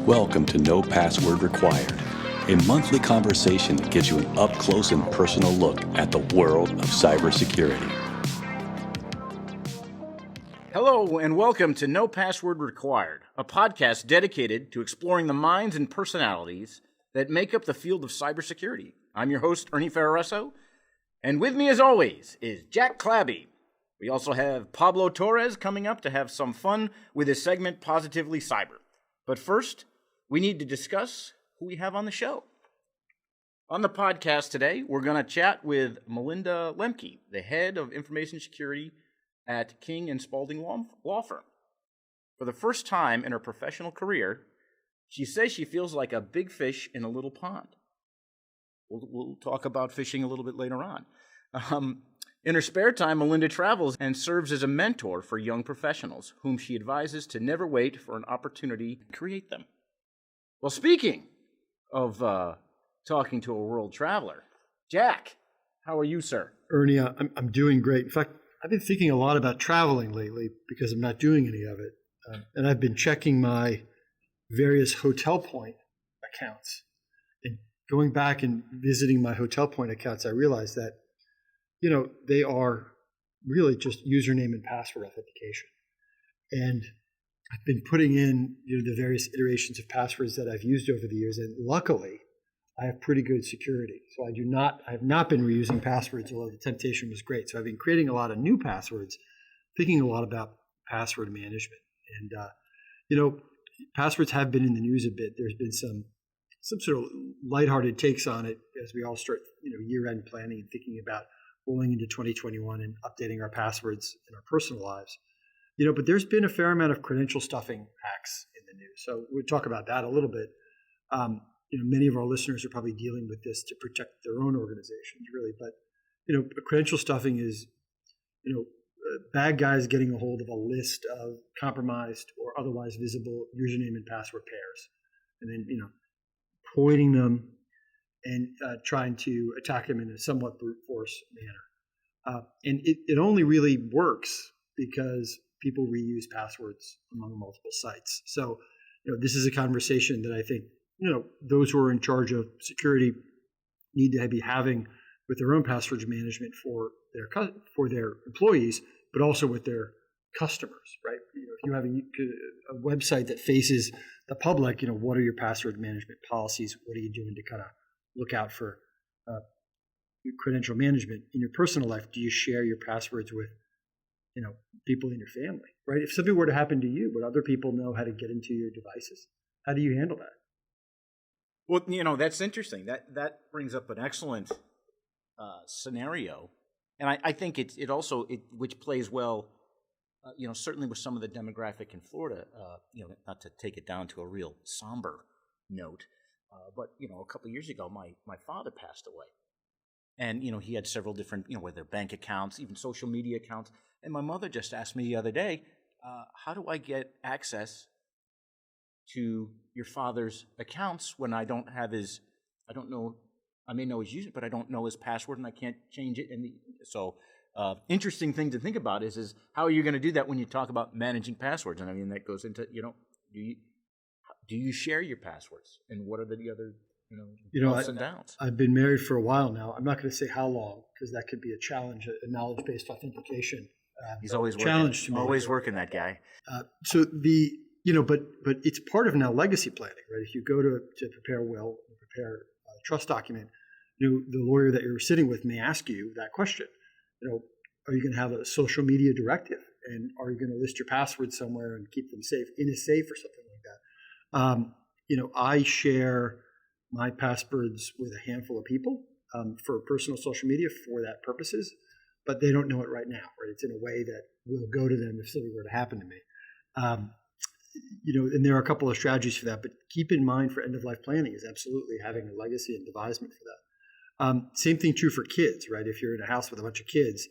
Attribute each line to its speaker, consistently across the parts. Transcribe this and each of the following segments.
Speaker 1: Welcome to No Password Required, a monthly conversation that gives you an up-close and personal look at the world of cybersecurity.
Speaker 2: Hello and welcome to No Password Required, a podcast dedicated to exploring the minds and personalities that make up the field of cybersecurity. I'm your host, Ernie Ferresso, and with me as always is Jack Clabby. We also have Pablo Torres coming up to have some fun with his segment Positively Cyber. But first, we need to discuss who we have on the show. On the podcast today, we're going to chat with Melinda Lemke, the head of information security at King Spalding law firm. For the first time in her professional career, she says she feels like a big fish in a little pond. We'll talk about fishing a little bit later on. In her spare time, Melinda travels and serves as a mentor for young professionals, whom she advises to never wait for an opportunity to create them. Well, speaking of talking to a world traveler, Jack, how are you, sir?
Speaker 3: Ernie, I'm doing great. In fact, I've been thinking a lot about traveling lately because I'm not doing any of it. And I've been checking my various hotel point accounts. And going back and visiting my hotel point accounts, I realized that, they are really just username and password authentication. And I've been putting in, the various iterations of passwords that I've used over the years. And luckily, I have pretty good security. So I have not been reusing passwords, although the temptation was great. So I've been creating a lot of new passwords, thinking a lot about password management. And, passwords have been in the news a bit. There's been some sort of lighthearted takes on it as we all start, year-end planning and thinking about rolling into 2021 and updating our passwords in our personal lives. But there's been a fair amount of credential stuffing hacks in the news. So we'll talk about that a little bit. Many of our listeners are probably dealing with this to protect their own organizations, really. But, credential stuffing is, bad guys getting a hold of a list of compromised or otherwise visible username and password pairs, and then, pointing them and trying to attack them in a somewhat brute force manner. And it only really works because people reuse passwords among multiple sites. So, this is a conversation that I think, those who are in charge of security need to be having with their own password management for their employees, but also with their customers, right? If you have a website that faces the public, what are your password management policies? What are you doing to kind of look out for your credential management in your personal life? Do you share your passwords with people in your family, right? If something were to happen to you, would other people know how to get into your devices? How do you handle that?
Speaker 2: Well, that's interesting. That brings up an excellent scenario, and I think it also which plays well, certainly with some of the demographic in Florida. Not to take it down to a real somber note, but a couple of years ago, my father passed away, and he had several different whether bank accounts, even social media accounts. And my mother just asked me the other day, how do I get access to your father's accounts when I don't have I may know his user, but I don't know his password and I can't change it. And so interesting thing to think about is how are you going to do that when you talk about managing passwords? And I mean, that goes into, do you share your passwords, and what are the other, ups and downs?
Speaker 3: I've been married for a while now. I'm not going to say how long, because that could be a challenge, a knowledge-based authentication.
Speaker 2: He's always working.
Speaker 3: Challenge to me.
Speaker 2: Always working, that guy.
Speaker 3: But it's part of now legacy planning, right? If you go to prepare a will, prepare a trust document, the lawyer that you're sitting with may ask you that question. Are you going to have a social media directive, and are you going to list your passwords somewhere and keep them safe in a safe or something like that? I share my passwords with a handful of people for personal social media for that purposes, but they don't know it right now, right? It's in a way that will go to them if something were to happen to me. And there are a couple of strategies for that, but keep in mind for end-of-life planning is absolutely having a legacy and devisement for that. Same thing true for kids, right? If you're in a house with a bunch of kids,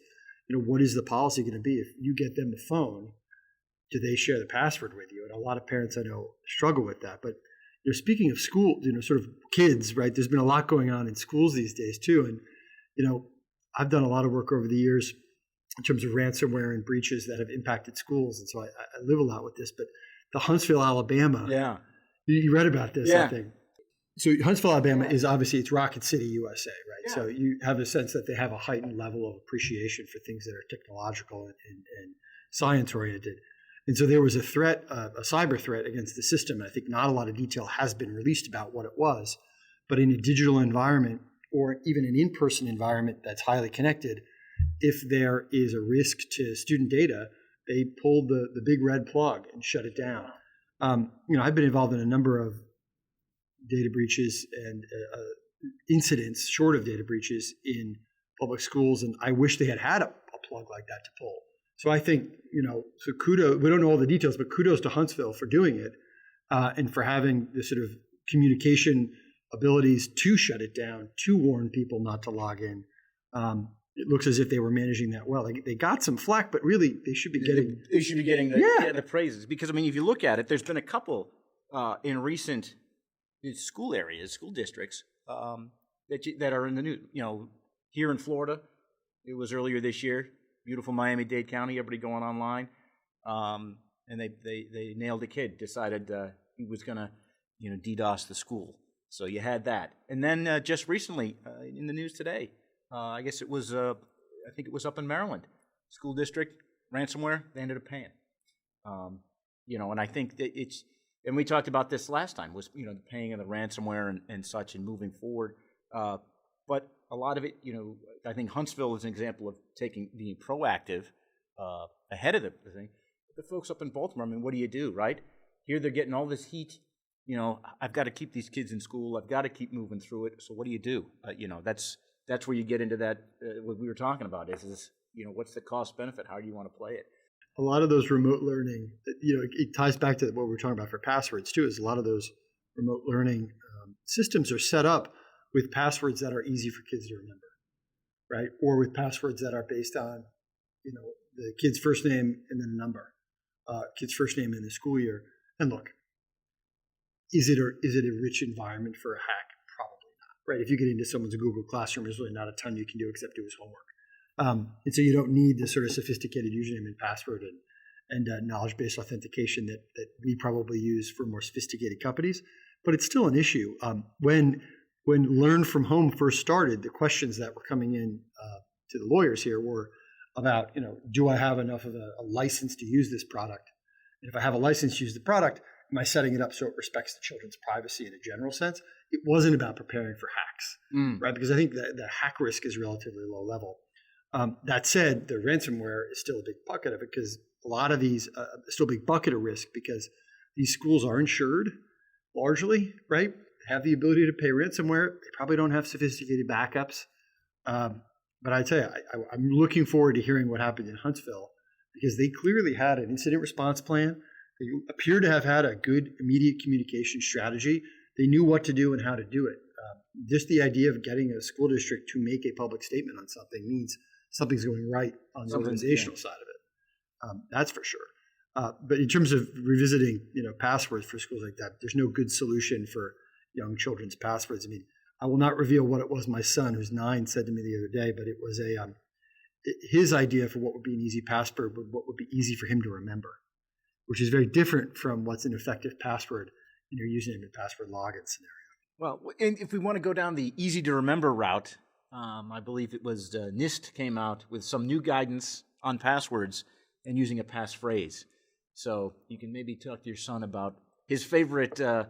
Speaker 3: what is the policy going to be? If you get them a phone, do they share the password with you? And a lot of parents I know struggle with that. But speaking of school, sort of kids, right? There's been a lot going on in schools these days too. And, I've done a lot of work over the years in terms of ransomware and breaches that have impacted schools. And so I live a lot with this. But the Huntsville, Alabama, You read about this,
Speaker 2: Yeah.
Speaker 3: I think. So Huntsville, Alabama is obviously, it's Rocket City, USA, right?
Speaker 2: Yeah.
Speaker 3: So you have a sense that they have a heightened level of appreciation for things that are technological and science-oriented. And so there was a threat, a cyber threat against the system. I think not a lot of detail has been released about what it was. But in a digital environment or even an in-person environment that's highly connected, if there is a risk to student data, they pulled the big red plug and shut it down. I've been involved in a number of data breaches and incidents short of data breaches in public schools, and I wish they had a plug like that to pull. So I think, so kudos, we don't know all the details, but kudos to Huntsville for doing it and for having the sort of communication abilities to shut it down, to warn people not to log in. It looks as if they were managing that well. They got some flack, but really they should be getting
Speaker 2: the praises. Because, if you look at it, there's been a couple in recent school areas, school districts that are in the news. Here in Florida, it was earlier this year. Beautiful Miami-Dade County, everybody going online, and they nailed a kid. Decided he was going to, DDoS the school. So you had that, and then just recently in the news today, I guess it was I think it was up in Maryland, school district ransomware. They ended up paying. And I think that and we talked about this last time, was, the paying of the ransomware and such and moving forward. But a lot of it, I think Huntsville is an example of being proactive ahead of the thing. The folks up in Baltimore, what do you do, right? Here they're getting all this heat. I've got to keep these kids in school. I've got to keep moving through it. So what do you do? That's where you get into that, what we were talking about is what's the cost benefit? How do you want to play it?
Speaker 3: A lot of those remote learning, it ties back to what we were talking about for passwords too, is a lot of those remote learning systems are set up with passwords that are easy for kids to remember, right? Or with passwords that are based on, the kid's first name and then a number, kid's first name in the school year. And look, is it a rich environment for a hack? Probably not, right? If you get into someone's Google Classroom, there's really not a ton you can do except do his homework. And so you don't need the sort of sophisticated username and password and knowledge-based authentication that we probably use for more sophisticated companies. But it's still an issue. When Learn from Home first started, the questions that were coming in to the lawyers here were about, do I have enough of a license to use this product? And if I have a license to use the product, am I setting it up so it respects the children's privacy in a general sense? It wasn't about preparing for hacks, right? Because I think that the hack risk is relatively low level. That said, the ransomware is still a big bucket of it, because a lot of these still a big bucket of risk, because these schools are insured largely, right? They have the ability to pay ransomware. They probably don't have sophisticated backups. But I tell you, I'm looking forward to hearing what happened in Huntsville, because they clearly had an incident response plan. They appear to have had a good immediate communication strategy. They knew what to do and how to do it. Just the idea of getting a school district to make a public statement on something means something's going right on the organizational side of it. That's for sure. But in terms of revisiting, passwords for schools like that, there's no good solution for young children's passwords. I will not reveal what it was my son, who's 9, said to me the other day, but it was his idea for what would be an easy password, what would be easy for him to remember, which is very different from what's an effective password in your username and password login scenario.
Speaker 2: Well, and if we want to go down the easy to remember route, I believe it was NIST came out with some new guidance on passwords and using a passphrase. So you can maybe talk to your son about his favorite, I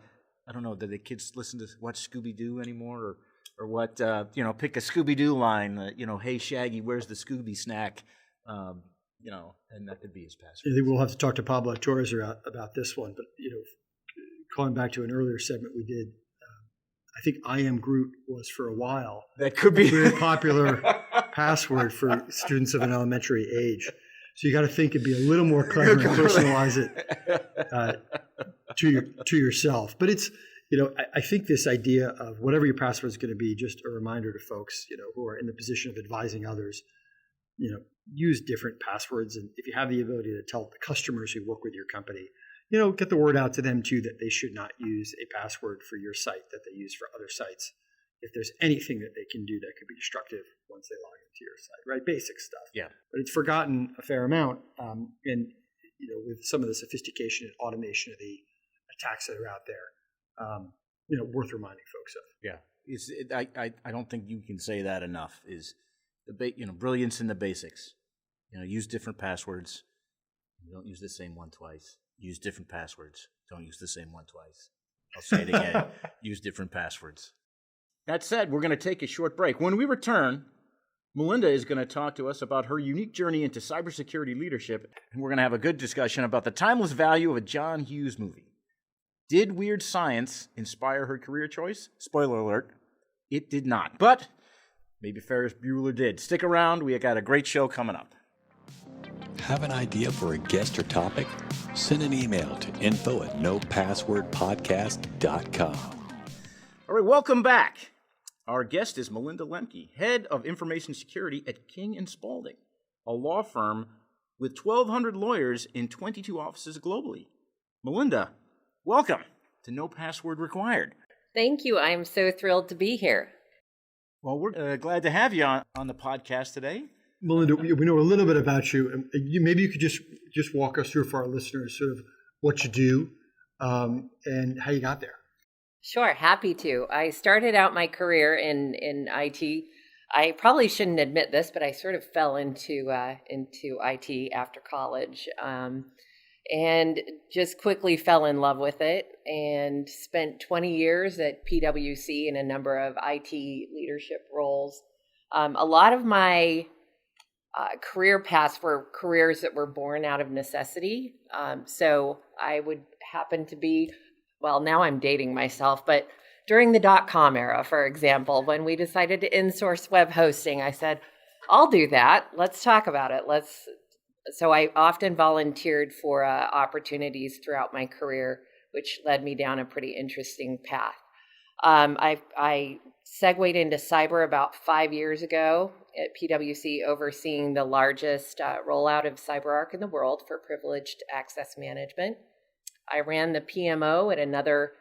Speaker 2: don't know, do the kids listen to watch Scooby-Doo anymore, or what, pick a Scooby-Doo line, hey Shaggy, where's the Scooby snack? And that could be his passphrase.
Speaker 3: I think we'll have to talk to Pablo Torres about this one, but, calling back to an earlier segment we did, I think I am Groot was for a while.
Speaker 2: That could be
Speaker 3: a very popular password for students of an elementary age. So you got to think it'd be a little more clever and personalize it to yourself. But it's, I think this idea of whatever your password is going to be, just a reminder to folks, who are in the position of advising others, use different passwords. And if you have the ability to tell the customers who work with your company, get the word out to them too, that they should not use a password for your site that they use for other sites. If there's anything that they can do that could be destructive once they log into your site, right? Basic stuff.
Speaker 2: Yeah. But
Speaker 3: it's forgotten a fair amount. And, with some of the sophistication and automation of the attacks that are out there, worth reminding folks of.
Speaker 2: Yeah, I don't think you can say that enough. Is brilliance in the basics. Use different passwords. Don't use the same one twice. Use different passwords. Don't use the same one twice. I'll say it again. Use different passwords. That said, we're going to take a short break. When we return, Melinda is going to talk to us about her unique journey into cybersecurity leadership, and we're going to have a good discussion about the timeless value of a John Hughes movie. Did weird science inspire her career choice? Spoiler alert, it did not. But maybe Ferris Bueller did. Stick around. We got a great show coming up.
Speaker 1: Have an idea for a guest or topic? Send an email to info@nopasswordpodcast.com.
Speaker 2: All right, welcome back. Our guest is Melinda Lemke, Head of Information Security at King Spalding, a law firm with 1,200 lawyers in 22 offices globally. Melinda, welcome to No Password Required.
Speaker 4: Thank you. I am so thrilled to be here.
Speaker 2: Well, we're glad to have you on the podcast today.
Speaker 3: Melinda, we know a little bit about you. Maybe you could just walk us through for our listeners sort of what you do and how you got there.
Speaker 4: Sure, happy to. I started out my career in IT. I probably shouldn't admit this, but I sort of fell into IT after college, and just quickly fell in love with it, and spent 20 years at PwC in a number of IT leadership roles. A lot of my career paths were careers that were born out of necessity. So I would happen to be, well, now I'm dating myself, but during the .com era, for example, when we decided to insource web hosting, I said, I'll do that. Let's talk about it. So I often volunteered for opportunities throughout my career, which led me down a pretty interesting path. I segued into cyber about 5 years ago at PwC, overseeing the largest rollout of CyberArk in the world for privileged access management. I ran the PMO at another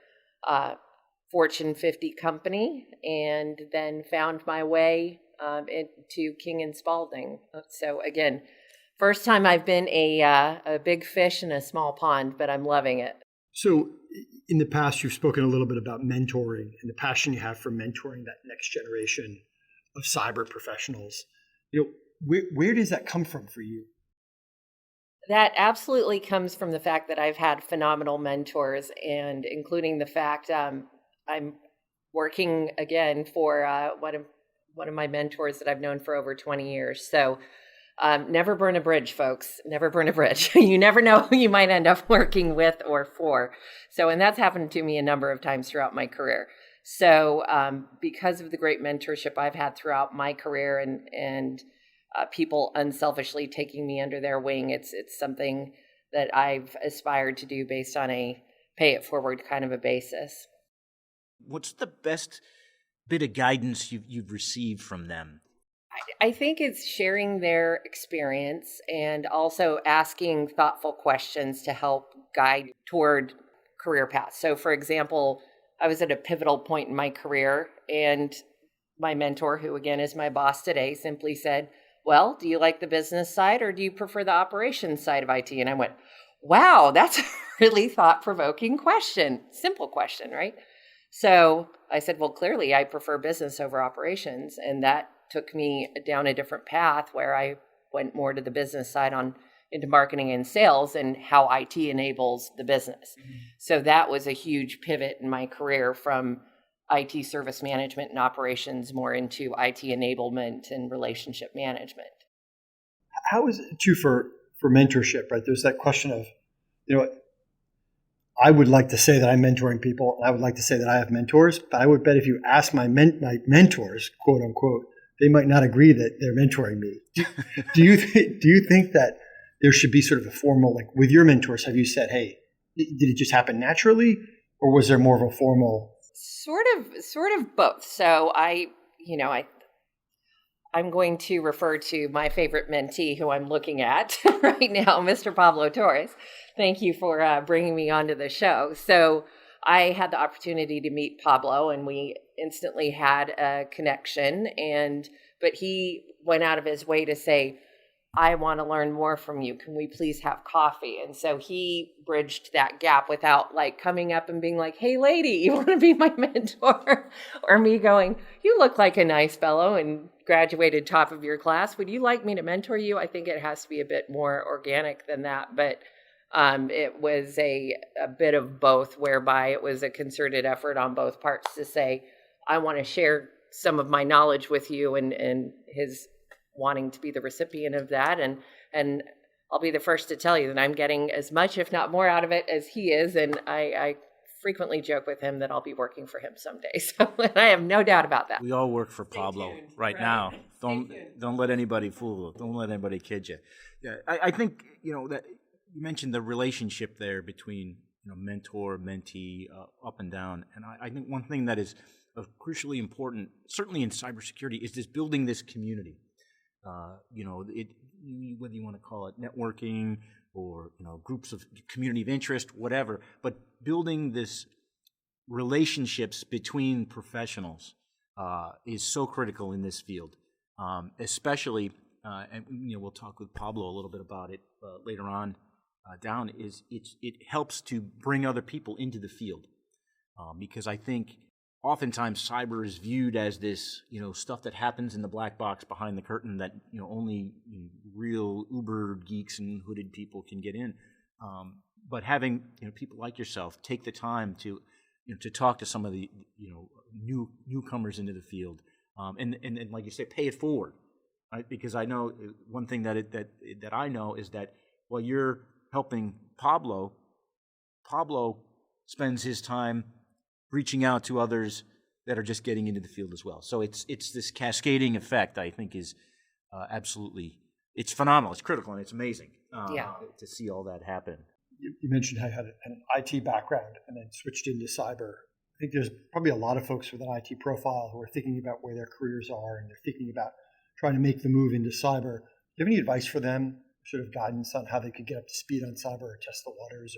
Speaker 4: Fortune 50 company, and then found my way into King Spalding. So again, first time I've been a big fish in a small pond, but I'm loving it.
Speaker 3: So in the past, you've spoken a little bit about mentoring and the passion you have for mentoring that next generation of cyber professionals. Where does that come from for you?
Speaker 4: That absolutely comes from the fact that I've had phenomenal mentors, and including the fact I'm working again for one of my mentors that I've known for over 20 years. So never burn a bridge, folks. Never burn a bridge. You never know who you might end up working with or for. So, and that's happened to me a number of times throughout my career. So because of the great mentorship I've had throughout my career and people unselfishly taking me under their wing, it's something that I've aspired to do based on a pay it forward kind of a basis.
Speaker 2: What's the best bit of guidance you've received from them?
Speaker 4: I think it's sharing their experience and also asking thoughtful questions to help guide toward career paths. So, for example, I was at a pivotal point in my career, and my mentor, who again is my boss today, simply said, well, do you like the business side or do you prefer the operations side of IT? And I went, wow, that's a really thought-provoking question. Simple question, right? So I said, well, clearly I prefer business over operations. And that took me down a different path where I went more to the business side into marketing and sales and how IT enables the business. Mm-hmm. So that was a huge pivot in my career from IT service management and operations more into IT enablement and relationship management.
Speaker 3: How is it too for mentorship, right? There's that question of, I would like to say that I'm mentoring people, and I would like to say that I have mentors, but I would bet if you ask my mentors, quote unquote, they might not agree that they're mentoring me. Do you think that there should be sort of a formal, like with your mentors, have you said, hey, did it just happen naturally, or was there more of a formal?
Speaker 4: Sort of both. So I'm going to refer to my favorite mentee who I'm looking at right now, Mr. Pablo Torres. Thank you for bringing me onto the show. So I had the opportunity to meet Pablo, and we instantly had a connection. But he went out of his way to say, I want to learn more from you. Can we please have coffee? And so he bridged that gap without like coming up and being like, hey, lady, you want to be my mentor? Or me going, you look like a nice fellow and graduated top of your class. Would you like me to mentor you? I think it has to be a bit more organic than that. But it was a bit of both, whereby it was a concerted effort on both parts to say, I want to share some of my knowledge with you, and his wanting to be the recipient of that. And I'll be the first to tell you that I'm getting as much, if not more, out of it as he is. And I frequently joke with him that I'll be working for him someday. So I have no doubt about that.
Speaker 2: We all work for Pablo right now. Don't let anybody fool you. Don't let anybody kid you. Yeah, I think, that you mentioned the relationship there between, mentor, mentee, up and down. And I think one thing that is crucially important, certainly in cybersecurity, is this building this community. Whether you want to call it networking or, groups of community of interest, whatever, but building this relationships between professionals is so critical in this field, especially, and we'll talk with Pablo a little bit about it later on down, it helps to bring other people into the field, because I think oftentimes cyber is viewed as this, stuff that happens in the black box behind the curtain that, only real uber geeks and hooded people can get in. But having, people like yourself take the time to talk to some of the, newcomers into the field, and like you say, pay it forward, right? Because I know one thing that I know is that while you're helping Pablo spends his time reaching out to others that are just getting into the field as well. So it's this cascading effect, I think, is absolutely, it's phenomenal, it's critical, and it's amazing to see all that happen.
Speaker 3: You mentioned how you had an IT background and then switched into cyber. I think there's probably a lot of folks with an IT profile who are thinking about where their careers are, and they're thinking about trying to make the move into cyber. Do you have any advice for them, sort of guidance on how they could get up to speed on cyber or test the waters?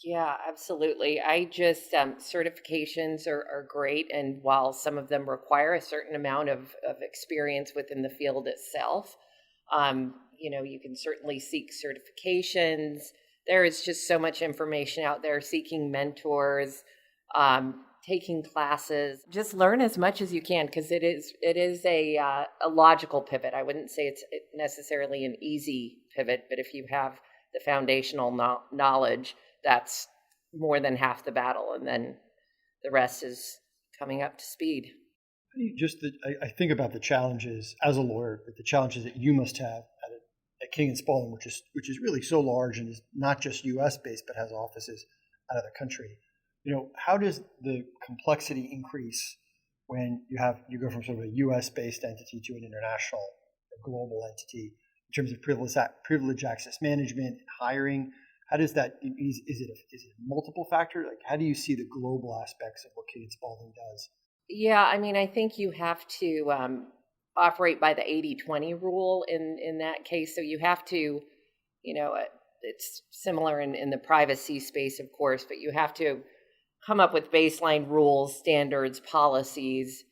Speaker 4: Yeah, absolutely. I just, certifications are great. And while some of them require a certain amount of experience within the field itself, you can certainly seek certifications. There is just so much information out there, seeking mentors, taking classes. Just learn as much as you can, because it is a logical pivot. I wouldn't say it's necessarily an easy pivot, but if you have the foundational knowledge, that's more than half the battle, and then the rest is coming up to speed.
Speaker 3: I think about the challenges as a lawyer, but the challenges that you must have at King Spalding, which is really so large and is not just U.S. based, but has offices out of the country. How does the complexity increase when you go from sort of a U.S. based entity to an international, global entity in terms of privilege access management, hiring? How does that, is it a multiple factor? Like, how do you see the global aspects of what King Spalding does?
Speaker 4: Yeah, I think you have to operate by the 80-20 rule in that case. So you have to, it's similar in the privacy space, of course, but you have to come up with baseline rules, standards, policies,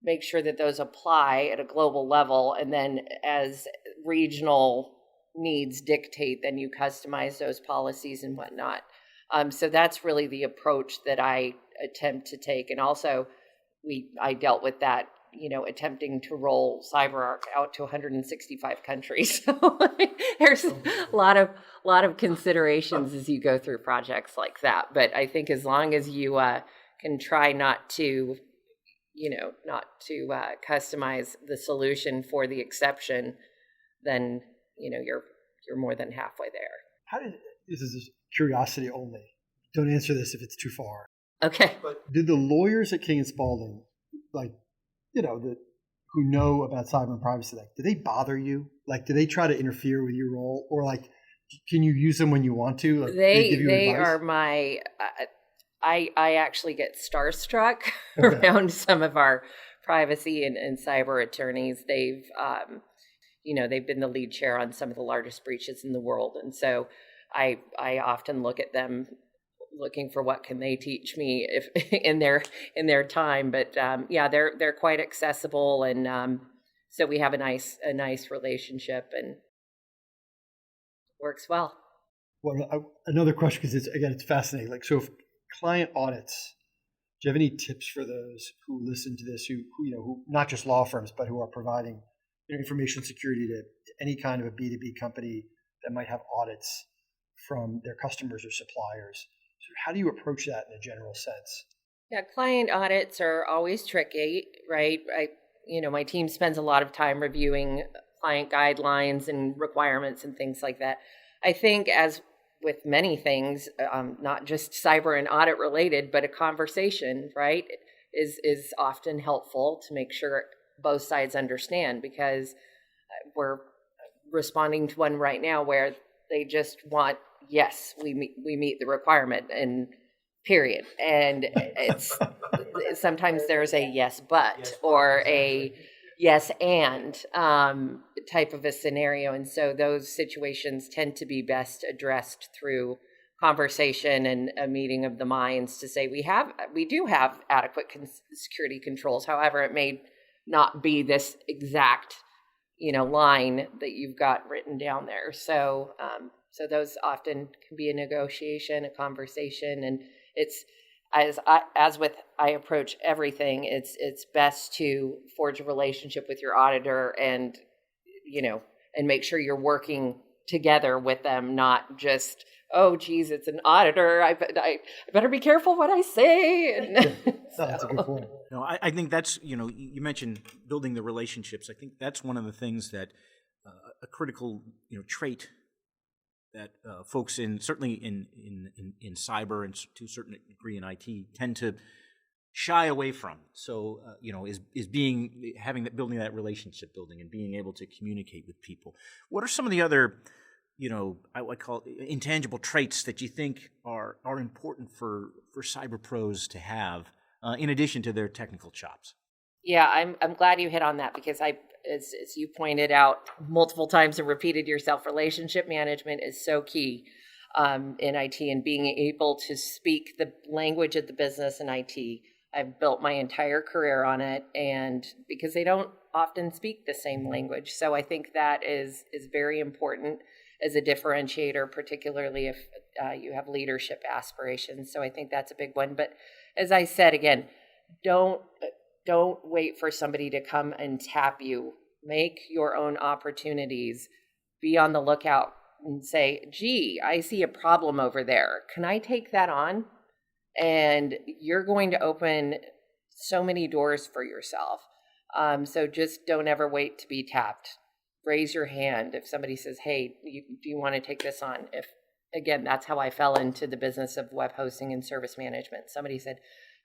Speaker 4: make sure that those apply at a global level, and then as regional needs dictate, then you customize those policies and whatnot. So that's really the approach that I attempt to take. And also, I dealt with that, attempting to roll CyberArk out to 165 countries. So there's a lot of considerations as you go through projects like that. But I think as long as you can try not to customize the solution for the exception, then you're more than halfway there.
Speaker 3: This is curiosity only. Don't answer this if it's too far.
Speaker 4: Okay.
Speaker 3: But did the lawyers at King Spalding, who know about cyber and privacy, do they bother you? Do they try to interfere with your role, or can you use them when you want to?
Speaker 4: They are my. I actually get starstruck around some of our privacy and cyber attorneys. They've been the lead chair on some of the largest breaches in the world. And so I often look at them looking for what can they teach me if in their time. But they're quite accessible. And so we have a nice relationship. And works well.
Speaker 3: Well, another question, because it's fascinating. Like, so if client audits, do you have any tips for those who listen to this, who not just law firms, but who are providing information security to any kind of a B2B company that might have audits from their customers or suppliers? So how do you approach that in a general sense?
Speaker 4: Yeah, client audits are always tricky, right? My team spends a lot of time reviewing client guidelines and requirements and things like that. I think, as with many things, not just cyber and audit related, but a conversation, right, is often helpful to make sure both sides understand, because we're responding to one right now where they just want, yes, we meet the requirement, and period. And it's sometimes there's a yes but or a yes and type of a scenario, and so those situations tend to be best addressed through conversation and a meeting of the minds to say we do have adequate security controls. However, it may not be this exact line that you've got written down there. So those often can be a negotiation, a conversation, and it's as with I approach everything, it's best to forge a relationship with your auditor and make ssure you're working together with them, not just, oh geez, it's an auditor, I better be careful what I say.
Speaker 3: That's a good point.
Speaker 2: No, I think that's, you mentioned building the relationships. I think that's one of the things that a critical trait that folks certainly in cyber and to a certain degree in IT tend to shy away from. So is building that relationship building and being able to communicate with people. What are some of the other I would call intangible traits that you think are important for cyber pros to have in addition to their technical chops?
Speaker 4: Yeah, I'm glad you hit on that, because as you pointed out multiple times and repeated yourself, relationship management is so key in IT, and being able to speak the language of the business in IT. I've built my entire career on it, and because they don't often speak the same language. So I think that is very important as a differentiator, particularly if you have leadership aspirations. So I think that's a big one. But as I said, again, don't wait for somebody to come and tap you. Make your own opportunities. Be on the lookout and say, gee, I see a problem over there. Can I take that on? And you're going to open so many doors for yourself. So just don't ever wait to be tapped. Raise your hand if somebody says, hey, do you want to take this on? Again, that's how I fell into the business of web hosting and service management. Somebody said,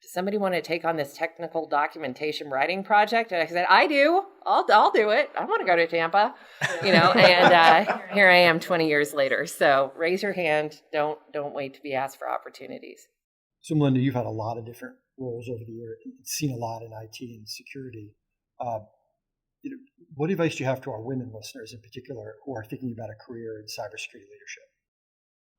Speaker 4: does somebody want to take on this technical documentation writing project? And I said, I do. I'll do it. I want to go to Tampa, and here I am 20 years later. So raise your hand. Don't wait to be asked for opportunities.
Speaker 3: So Melinda, you've had a lot of different roles over the years, seen a lot in IT and security. What advice do you have to our women listeners in particular who are thinking about a career in cybersecurity leadership?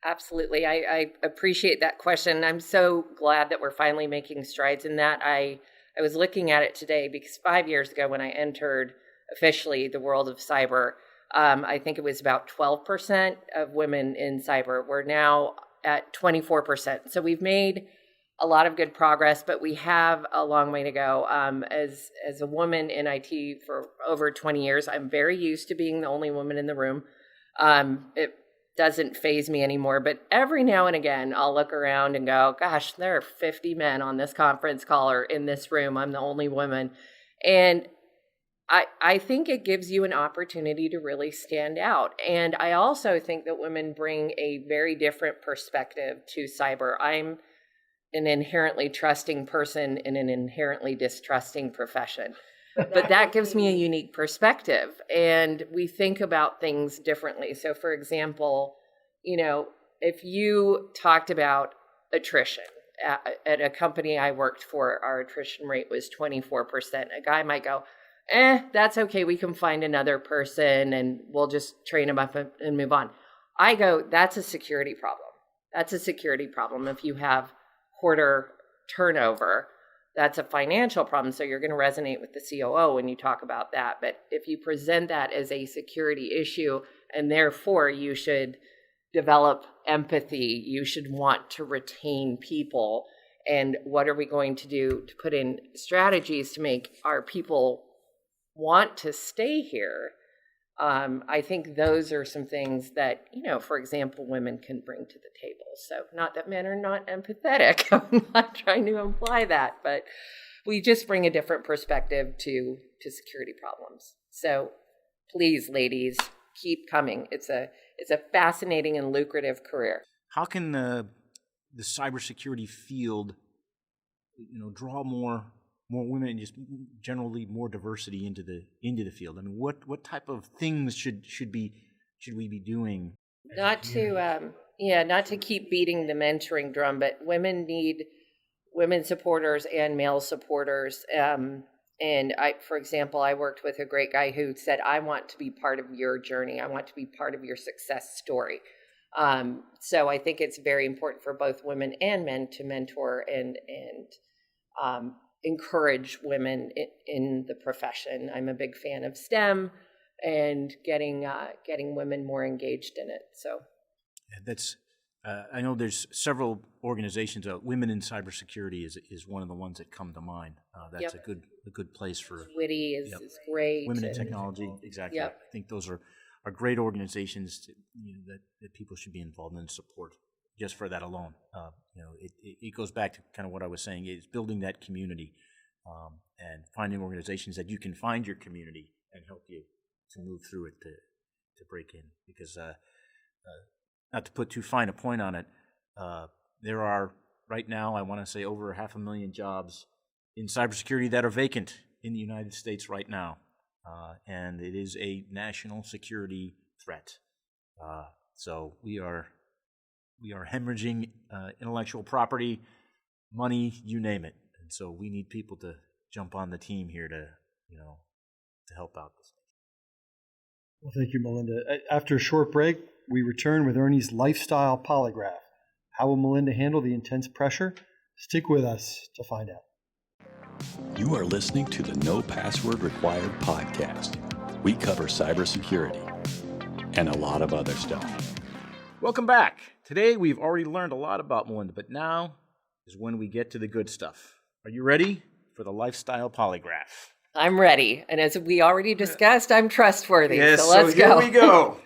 Speaker 4: Absolutely. I appreciate that question. I'm so glad that we're finally making strides in that. I was looking at it today because 5 years ago when I entered officially the world of cyber, I think it was about 12% of women in cyber. We're now at 24%. So we've made a lot of good progress, but we have a long way to go. As a woman in IT for over 20 years, I'm very used to being the only woman in the room. It doesn't faze me anymore, but every now and again, I'll look around and go, gosh, there are 50 men on this conference call or in this room. I'm the only woman. And I think it gives you an opportunity to really stand out. And I also think that women bring a very different perspective to cyber. I'm an inherently trusting person in an inherently distrusting profession. But that gives me a unique perspective, and we think about things differently. So, for example, if you talked about attrition at a company I worked for, our attrition rate was 24%. A guy might go, that's okay. We can find another person and we'll just train them up and move on. I go, that's a security problem. That's a security problem. If you have quarter turnover, that's a financial problem. So you're going to resonate with the COO when you talk about that. But if you present that as a security issue And therefore, you should develop empathy. You should want to retain people. And what are we going to do to put in strategies to make our people want to stay here? I think those are some things that, for example, women can bring to the table. So not that men are not empathetic. I'm not trying to imply that, but we just bring a different perspective to security problems. So please, ladies, keep coming. It's a fascinating and lucrative career.
Speaker 2: How can the cybersecurity field, draw more women and just generally more diversity into the field? I mean, what type of things should we be doing?
Speaker 4: Not to keep beating the mentoring drum, but women need women supporters and male supporters. And for example, I worked with a great guy who said, I want to be part of your journey. I want to be part of your success story. So I think it's very important for both women and men to mentor and encourage women in the profession. I'm a big fan of STEM and getting women more engaged in it. So
Speaker 2: that's I know there's several organizations. Women in Cybersecurity is one of the ones that come to mind. That's a good place for.
Speaker 4: Witty is great.
Speaker 2: Women in Technology, exactly.
Speaker 4: Yep.
Speaker 2: I think those are great organizations that people should be involved in and support. Just for that alone, it goes back to kind of what I was saying. Is building that community and finding organizations that you can find your community and help you to move through it to break in. Because not to put too fine a point on it, there are right now, I want to say, over 500,000 jobs in cybersecurity that are vacant in the United States right now, and it is a national security threat. So we are hemorrhaging intellectual property, money, you name it. And so we need people to jump on the team here to help out this.
Speaker 3: Well, thank you, Melinda. After a short break, we return with Ernie's lifestyle polygraph. How will Melinda handle the intense pressure? Stick with us to find out.
Speaker 1: You are listening to the No Password Required podcast. We cover cybersecurity and a lot of other stuff.
Speaker 2: Welcome back. Today we've already learned a lot about Melinda, but now is when we get to the good stuff. Are you ready for the lifestyle polygraph?
Speaker 4: I'm ready. And as we already discussed, I'm trustworthy.
Speaker 2: Yes,
Speaker 4: so let's
Speaker 2: here
Speaker 4: go.
Speaker 2: we go.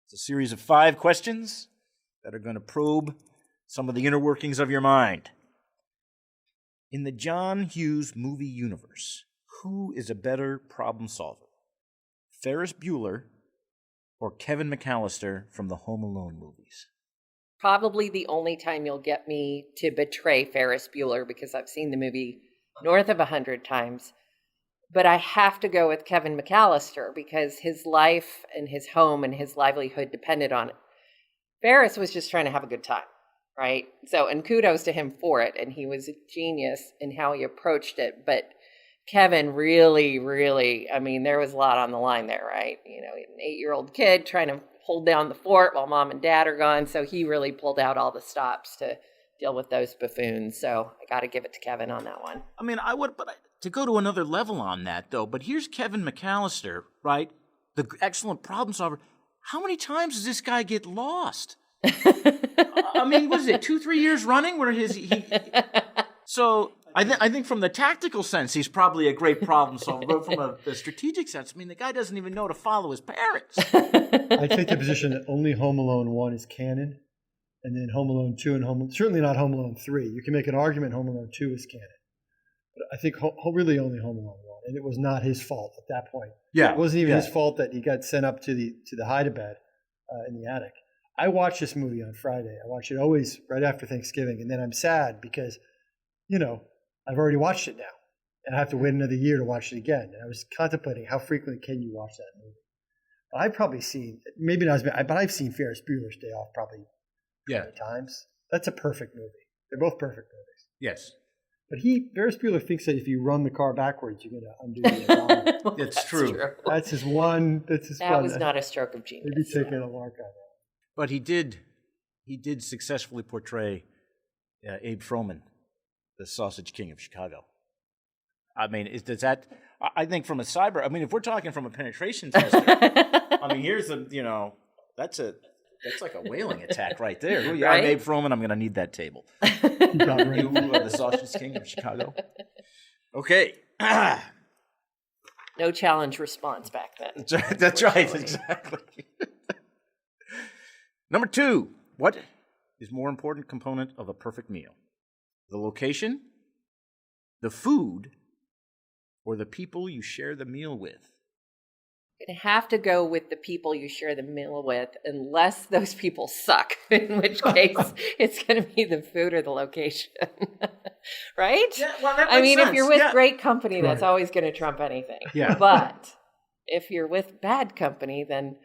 Speaker 2: It's a series of 5 questions that are going to probe some of the inner workings of your mind. In the John Hughes movie universe, who is a better problem solver? Ferris Bueller or Kevin McAllister from the Home Alone movies?
Speaker 4: Probably the only time you'll get me to betray Ferris Bueller, because I've seen the movie north of 100 times. But I have to go with Kevin McAllister because his life and his home and his livelihood depended on it. Ferris was just trying to have a good time, right? So, and kudos to him for it. And he was a genius in how he approached it. But Kevin really, there was a lot on the line there, right? An 8-year-old kid trying to hold down the fort while mom and dad are gone. So he really pulled out all the stops to deal with those buffoons. So I got to give it to Kevin on that one.
Speaker 2: I mean, to go to another level on that, though, but here's Kevin McAllister, right? The excellent problem solver. How many times does this guy get lost? I mean, was it 2-3 years running where So I think from the tactical sense, he's probably a great problem solver. But from the strategic sense, I mean, the guy doesn't even know to follow his parents.
Speaker 3: I take the position that only Home Alone 1 is canon, and then Home Alone 2 and certainly not Home Alone 3. You can make an argument Home Alone 2 is canon. But I think really only Home Alone 1, and it was not his fault at that point.
Speaker 2: Yeah.
Speaker 3: It wasn't even his fault that he got sent up to the hide-a-bed in the attic. I watched this movie on Friday. I watch it always right after Thanksgiving, and then I'm sad because, I've already watched it now, and I have to wait another year to watch it again. And I was contemplating how frequently can you watch that movie. But I've probably seen, maybe not as many, but I've seen Ferris Bueller's Day Off probably 20 times. That's a perfect movie. They're both perfect movies.
Speaker 2: Yes.
Speaker 3: But Ferris Bueller thinks that if you run the car backwards, you're going to undo the environment.
Speaker 2: That's true.
Speaker 3: That's his one. That's his
Speaker 4: That
Speaker 3: fun.
Speaker 4: was not a stroke of genius.
Speaker 3: Maybe taking a lark on that.
Speaker 2: But he did successfully portray Abe Froman, the Sausage King of Chicago. I mean, I think from a cyber, I mean, if we're talking from a penetration tester, I mean, here's that's like a whaling attack right there. Ooh, yeah,
Speaker 4: Right?
Speaker 2: I'm Abe Froman. I'm going to need that table.
Speaker 3: You got rid
Speaker 2: You
Speaker 3: of it.
Speaker 2: are the Sausage King of Chicago. Okay.
Speaker 4: No challenge response back then.
Speaker 2: That's right. Exactly. Number 2. What is more important component of a perfect meal? The location, the food, or the people you share the meal with?
Speaker 4: You're going to have to go with the people you share the meal with, unless those people suck, in which case it's going to be the food or the location. Right?
Speaker 2: Yeah, well, that
Speaker 4: I
Speaker 2: makes
Speaker 4: mean,
Speaker 2: sense.
Speaker 4: if you're with
Speaker 2: Yeah.
Speaker 4: great company, that's
Speaker 3: Right.
Speaker 4: always going to trump anything.
Speaker 2: Yeah.
Speaker 4: But if you're with bad company, then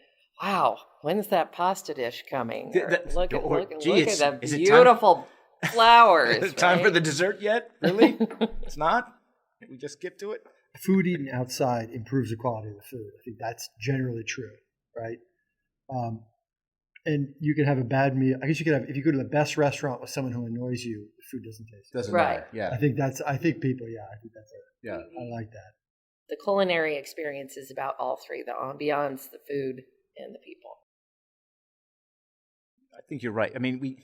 Speaker 4: wow, when's that pasta dish coming? Or look at the
Speaker 2: is it
Speaker 4: beautiful flowers.
Speaker 2: Is it time for
Speaker 4: right?
Speaker 2: the dessert yet? Really? It's not? We just skip to it?
Speaker 3: Food eaten outside improves the quality of the food. I think that's generally true, right? And you can have a bad meal. I guess you could have, if you go to the best restaurant with someone who annoys you, the food doesn't taste good.
Speaker 2: Doesn't
Speaker 4: Right.
Speaker 2: matter. Yeah.
Speaker 3: I think that's it.
Speaker 2: Yeah.
Speaker 3: I like that.
Speaker 4: The culinary experience is about all three: the ambiance, the food, and the people.
Speaker 2: I think you're right. I mean,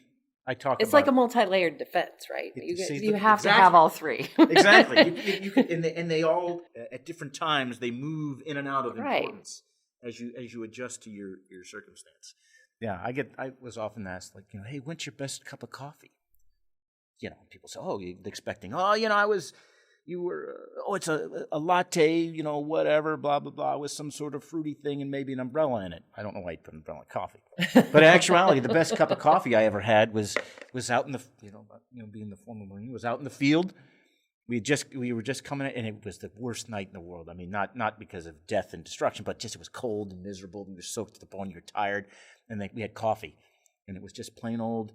Speaker 2: I talk
Speaker 4: It's
Speaker 2: about
Speaker 4: like a multi-layered defense, right?
Speaker 2: See,
Speaker 4: You have to
Speaker 2: exactly.
Speaker 4: have all three.
Speaker 2: Exactly. You can, and they all at different times they move in and out of
Speaker 4: Right.
Speaker 2: importance as you adjust to your circumstance. Yeah, I was often asked, like, hey, when's your best cup of coffee? People say, you're expecting, it's a latte, whatever, blah, blah, blah, with some sort of fruity thing and maybe an umbrella in it. I don't know why you put an umbrella in coffee. But in actuality, the best cup of coffee I ever had was out in the, being the former Marine, was out in the field. We were just coming in, and it was the worst night in the world. I mean, not because of death and destruction, but just it was cold and miserable, and you were soaked to the bone, you were tired, and we had coffee. And it was just plain old,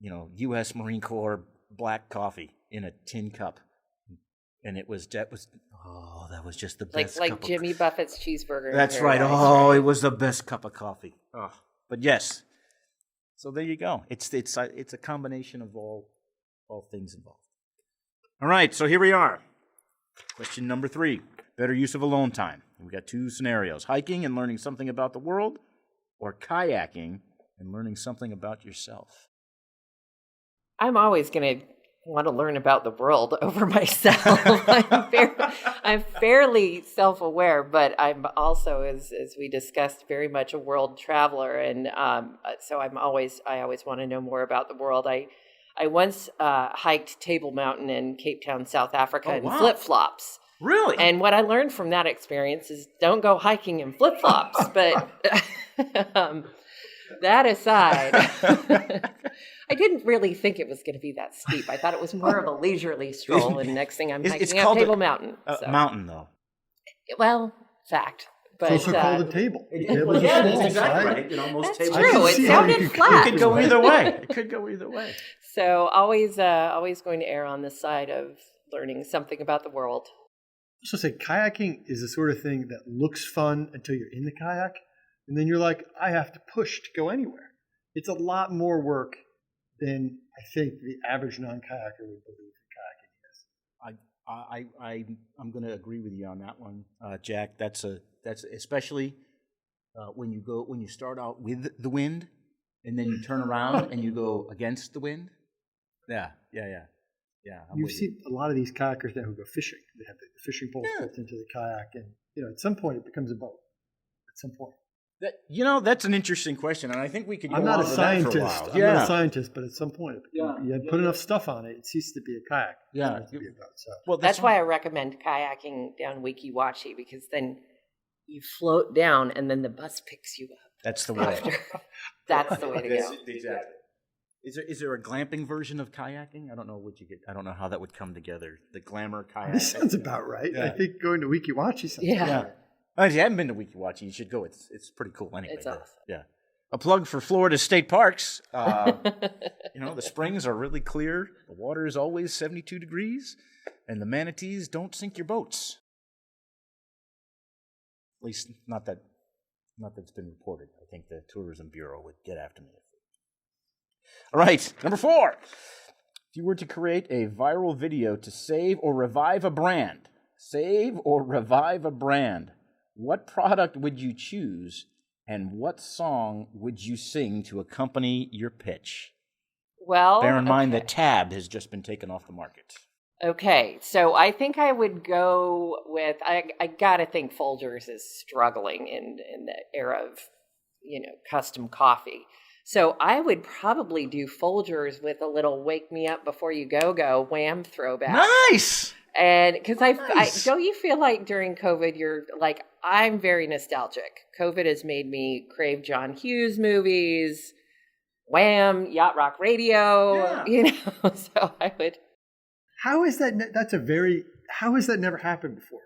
Speaker 2: U.S. Marine Corps black coffee in a tin cup. And that was just the best.
Speaker 4: like Jimmy Buffett's cheeseburger.
Speaker 2: That's right.
Speaker 4: Right.
Speaker 2: It was the best cup of coffee. Oh, but yes. So there you go. It's a combination of all things involved. All right. So here we are. Question number 3: better use of alone time. We got 2 scenarios: hiking and learning something about the world, or kayaking and learning something about yourself.
Speaker 4: I'm always going to want to learn about the world over myself. I'm fairly self-aware, but I'm also, as we discussed, very much a world traveler, and so I always want to know more about the world. I once hiked Table Mountain in Cape Town, South Africa, in flip-flops.
Speaker 2: Really?
Speaker 4: And what I learned from that experience is don't go hiking in flip-flops. But that aside, I didn't really think it was going to be that steep. I thought it was more of a leisurely stroll, and next thing I'm hiking up Table Mountain.
Speaker 2: Mountain, though.
Speaker 4: Well, fact. But,
Speaker 3: It's also called a table. Tables
Speaker 2: Yeah,
Speaker 3: are
Speaker 2: that's
Speaker 3: small,
Speaker 2: exactly
Speaker 3: right?
Speaker 2: right. Most
Speaker 4: That's
Speaker 2: tables.
Speaker 4: true. It
Speaker 3: see how you
Speaker 4: sounded
Speaker 3: could
Speaker 4: flat.
Speaker 2: It could go either way. It could go either way.
Speaker 4: So always going to err on the side of learning something about the world.
Speaker 3: So say kayaking is the sort of thing that looks fun until you're in the kayak, and then you're like, I have to push to go anywhere. It's a lot more work than I think the average non-kayaker would believe kayaking is.
Speaker 2: I'm going to agree with you on that one, Jack. That's especially when you start out with the wind, and then you turn around and you go against the wind. Yeah.
Speaker 3: You've seen a lot of these kayakers now who go fishing. They have the fishing pole built into the kayak, and at some point it becomes a boat. At some point.
Speaker 2: That's an interesting question, and I think we could.
Speaker 3: I'm not a scientist. I'm not a scientist, but at some point, you put enough stuff on it, it ceases to be a kayak.
Speaker 2: Yeah,
Speaker 3: It to be a boat. So.
Speaker 2: Well,
Speaker 4: That's why I recommend kayaking down Weeki Wachee, because then you float down and then the bus picks you up.
Speaker 2: That's the way.
Speaker 4: That's the way to go.
Speaker 2: Exactly. Is there a glamping version of kayaking? I don't know what you get. I don't know how that would come together. The glamour kayak.
Speaker 3: This sounds about right.
Speaker 2: Yeah.
Speaker 3: I think going to Weeki Wachee sounds
Speaker 4: Yeah.
Speaker 3: about right.
Speaker 2: If you haven't been to Weeki Wachee, you should go. It's pretty cool anyway.
Speaker 4: It's awesome.
Speaker 2: Yeah. A plug for Florida state parks. The springs are really clear. The water is always 72 degrees, and the manatees don't sink your boats. At least not that's been reported. I think the Tourism Bureau would get after me. All right, number 4. If you were to create a viral video to save or revive a brand, Save or revive a brand. What product would you choose, and what song would you sing to accompany your pitch?
Speaker 4: Well,
Speaker 2: bear in mind that Tab has just been taken off the market.
Speaker 4: Okay, so I think I would go with, I gotta think Folgers is struggling in the era of, custom coffee. So I would probably do Folgers with a little "Wake Me Up Before You Go" Wham throwback.
Speaker 2: Nice!
Speaker 4: And because I don't you feel like during COVID, you're like, I'm very nostalgic. COVID has made me crave John Hughes movies, Wham, Yacht Rock Radio, so I would.
Speaker 3: How is that? How has that never happened before?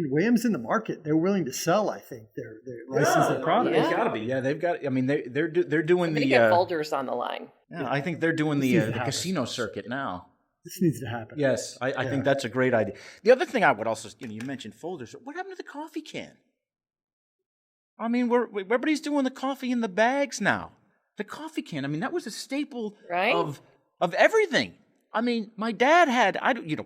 Speaker 3: Wham's in the market. They're willing to sell, I think, their license their product.
Speaker 2: They've got to be. Yeah, they've got. I mean, they're doing
Speaker 4: Somebody get Folgers on the line.
Speaker 2: Yeah, I think they're doing the casino circuit now.
Speaker 3: This needs to happen.
Speaker 2: Yes, I think that's a great idea. The other thing I would also, you mentioned Folgers. What happened to the coffee can? I mean, everybody's doing the coffee in the bags now. The coffee can. I mean, that was a staple of everything. I mean, my dad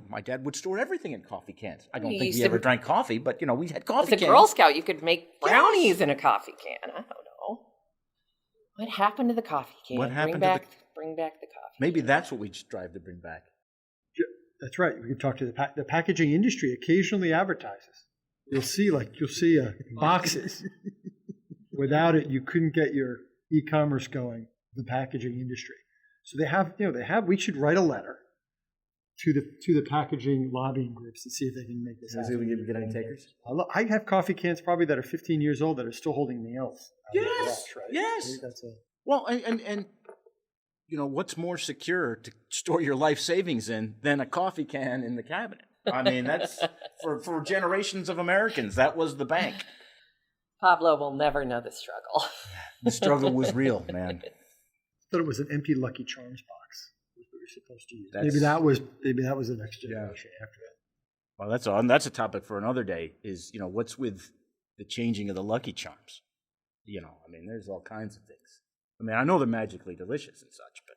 Speaker 2: my dad would store everything in coffee cans. I don't think he ever drank coffee, but, we had coffee cans.
Speaker 4: As a Girl Scout, you could make brownies in a coffee can. I don't know. What happened to the coffee can?
Speaker 2: What happened
Speaker 4: bring back the coffee
Speaker 2: Maybe
Speaker 4: can.
Speaker 2: That's what we strive to bring back.
Speaker 3: That's right. We can talk to the packaging industry. Occasionally advertises. You'll see boxes. Without it, you couldn't get your e-commerce going. The packaging industry. So they have. We should write a letter to the packaging lobbying groups to see if they can make this happen.
Speaker 2: See if we can get any takers.
Speaker 3: I have coffee cans probably that are 15 years old that are still holding nails.
Speaker 2: Yes.
Speaker 3: Right?
Speaker 2: Yes.
Speaker 3: Well,
Speaker 2: and what's more secure to store your life savings in than a coffee can in the cabinet? I mean, that's for generations of Americans. That was the bank.
Speaker 4: Pablo will never know the struggle.
Speaker 2: The struggle was real, man.
Speaker 3: I thought it was an empty Lucky Charms box. We were supposed to use. Maybe that was the next generation after that.
Speaker 2: Well, that's a topic for another day. Is what's with the changing of the Lucky Charms? I mean, there's all kinds of things. I mean, I know they're magically delicious and such, but